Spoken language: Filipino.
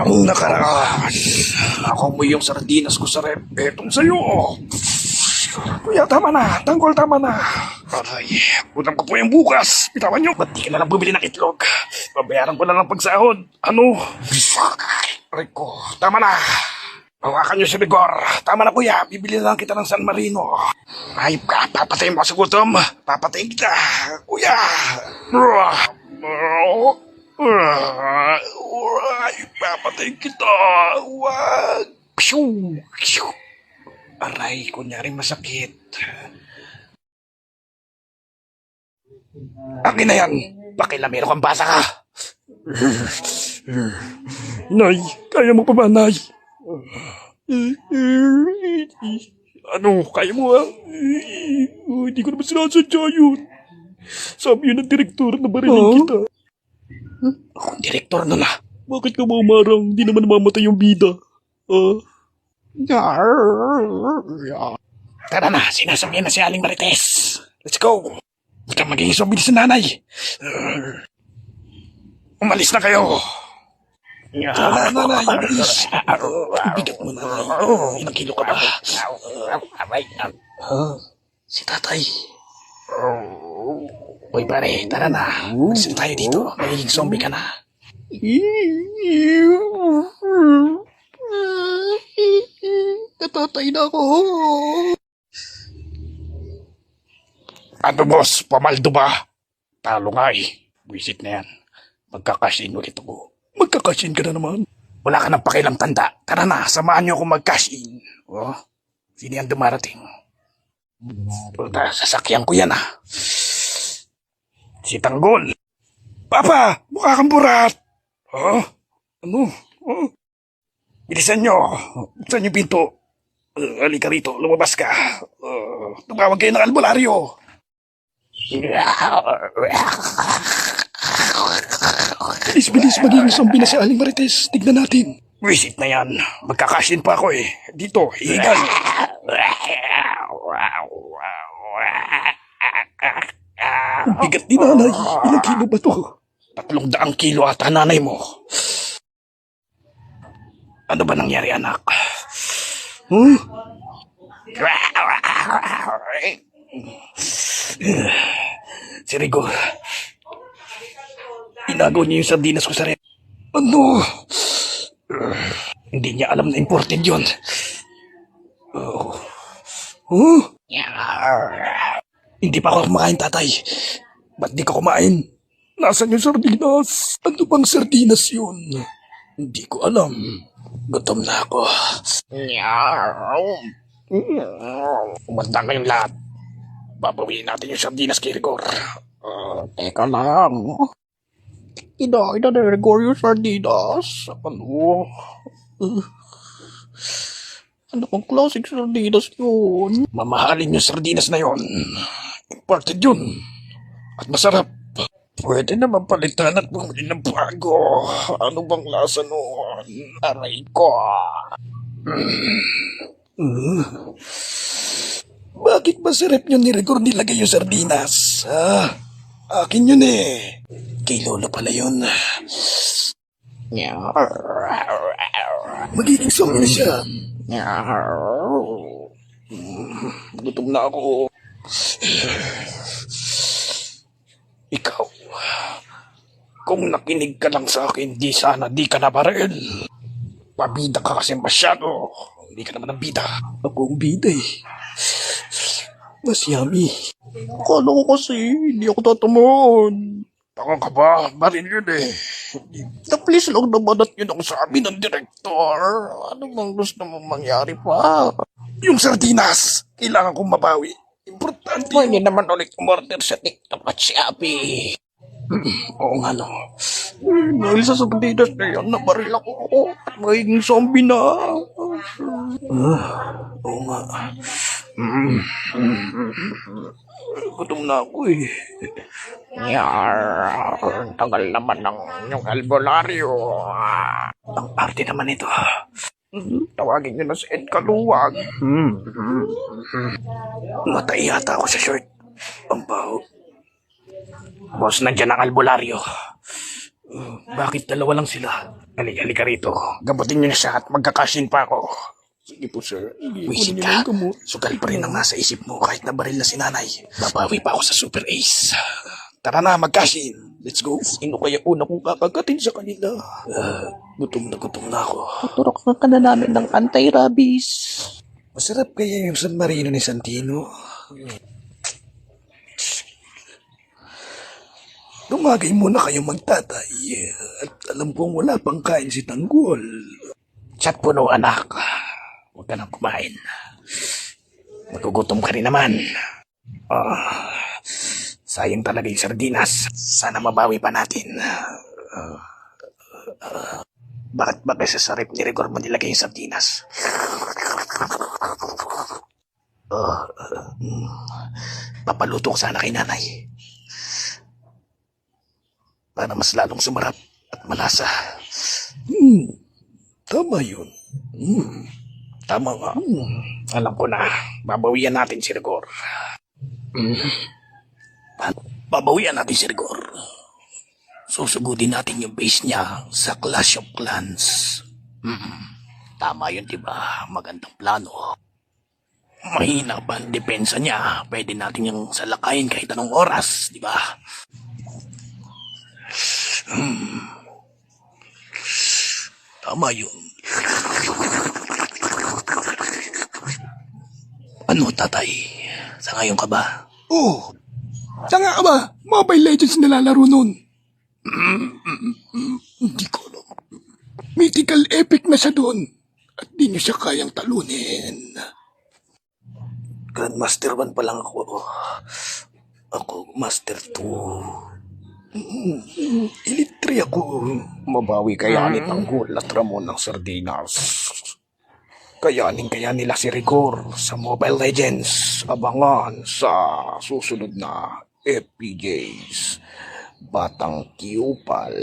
Ang nakaraan, ako mo yung sardinas ko sa rep. Etong sa'yo. Kuya, tama na. Tanggol, tama na. Aray, utang ko po yung bukas. Bitawan nyo. Ba't di ka na lang bumili ng itlog? Babayaran ko na lang pagsahod. Ano? Aray ko, tama na. Hawakan nyo si Rigor. Tama na kuya, bibili na lang kita ng San Marino. Ay, papatayin mo sa gutom. Papatayin kita. Kuya. Ay, papatayin kita. Wag. Pshoo. Pshoo. Aray, kunyari masakit. Akin na yan. Pakilamero kang basa ka. Nay, kaya mo pa ba, Nay? Ano, kaya mo ha? Hindi ko naman sinasadya yun. Sabi yun ng direktor na bariling kita. Akong direktor na na. Bakit ka ba umarang? Hindi naman mamatay yung bida. Tara na, sinasabihan na si Aling Marites. Let's go. Huwag kang maging zombie sa nanay. Umalis na kayo. Tara na, nanay. Bigat mo na. Ilang kilo ka ba? Si tatay. Uy pare, tara na. Alis na tayo dito. Magiging zombie ka na. Natatay na ako. Ano boss, pamaldo ba? Talo nga eh. Buisit na yan. Magkakasin ulit ako. Magkakasin ka na naman. Wala ka nang pakialam tanda. Tara na, samahan niyo ako mag-cash in. Oh, sino yan dumarating? Puta, sasakyan ko yan ah. Si Tanggol. Papa, mukha kang burat. Oh, ano? Oh. Bilisan nyo. Buksan nyo pinto. Halika rito, lumabas ka. Tumawag kayo ng albularyo. Bilis, maging zombie na si Aling Marites. Tignan natin. Visit na yan. Magkakasin pa ako eh. Dito, hihigal. Ang bigat ni nanay. Ilang kilo ba to? 300 kilo ata nanay mo. Ano ba nangyari anak? Si Rigor. Inagaw niya yung sardinas ko sa rep. Ano? Hindi niya alam na important yun. Hindi pa ako kumakain, tatay. Ba't di ka kumain? Nasaan yung sardinas? Ano bang sardinas yun? Hindi ko alam. Gutom na ako. Umanda kayong lahat. Babawiin natin yung sardinas kay Rigor. Teka lang. Ina ni Rigor yung sardinas. Ano? Ano pang klaseng sardinas yun? Mamahalin yung sardinas na yun. Imported yun. At masarap. Pwede naman palitan at bumili ng bago. Ano bang lasa noon? Aray ko. Bakit ba sa rep nyo ni Rigor nilagay yung sardinas? Akin yun eh. Kay Lolo pala yun. Magiging zombie na siya. Gutom na ako. Ikaw, kung nakinig ka lang sa akin, di sana di ka na baril. Pabida ka kasi masyado. Hindi ka naman ang bida. Ako ang bida eh. Mas yummy. Akala ko kasi, hindi ako tatamon. Taka ka ba? Baril yun eh. Na please lang naman at yun ang sabi ng direktor. Ano bang gusto mong mangyari pa? Yung sardinas, kailangan kong mabawi. Importante. Hindi naman ulit umorder sa TikTok at Shopee. Oo nga no. Dahil sa sardinas na yan, nabaril ako. At magiging zombie na. Oo nga. Gutom na ako eh. Tagal naman ng yung albularyo. Ang arte naman ito. Tawagin nyo na si Ed Kaluwag. Matay yata ako sa short. Ang baho. Boss, nandyan ang albularyo. Bakit dalawa lang sila? Halika rito. Gamutin niyo na siya at magkakashin pa ako. Sige po, sir. Wisit ka. Sugal pa rin ang nasa isip mo kahit nabaril na si nanay. Babawi pa ako sa Super Ace. Tara na, magkashin. Let's go. Sino kaya una kong kakagatin sa kanila? Gutom na ako. Tuturukan ka na namin ng anti-rabies. Masarap kaya yung San Marino ni Santino. Tumagay muna kayo magtatay. At alam kong wala pang kain si Tanggol. Chat puno, anak. Huwag ka nang kumain. Magugutom ka rin naman. Sayang talaga yung sardinas. Sana mabawi pa natin. Bakit ba kasi sa rep ni Rigor mo nilagay yung sardinas? Papaluto ko sana kay nanay. Para mas lalong sumarap at malasa. Tama yun. Tama nga. Alam ko na. Babawian natin si Rigor. Babawian natin si Rigor. Susugudin natin yung base niya sa Clash of Clans. Tama yun, diba? Magandang plano. Mahina pa ang depensa niya. Pwede natin yung salakayin kahit anong oras, diba? Tama yun. Ano, tatay? Sa ngayon ka ba? Oh, saan nga ka ba? Mobile Legends nilalaro nun. Hindi ko alam. Mythical epic na siya doon. At di niyo siya kayang talunin. Grandmaster 1 pa lang ako. Ako, Master 2. Elite 3 ako. Mabawi kaya ni Tanggol at Ramon ng Sardinas. Kayanin kaya nila si Rigor sa Mobile Legends. Abangan sa susunod na FPJs. Batang Kiupal.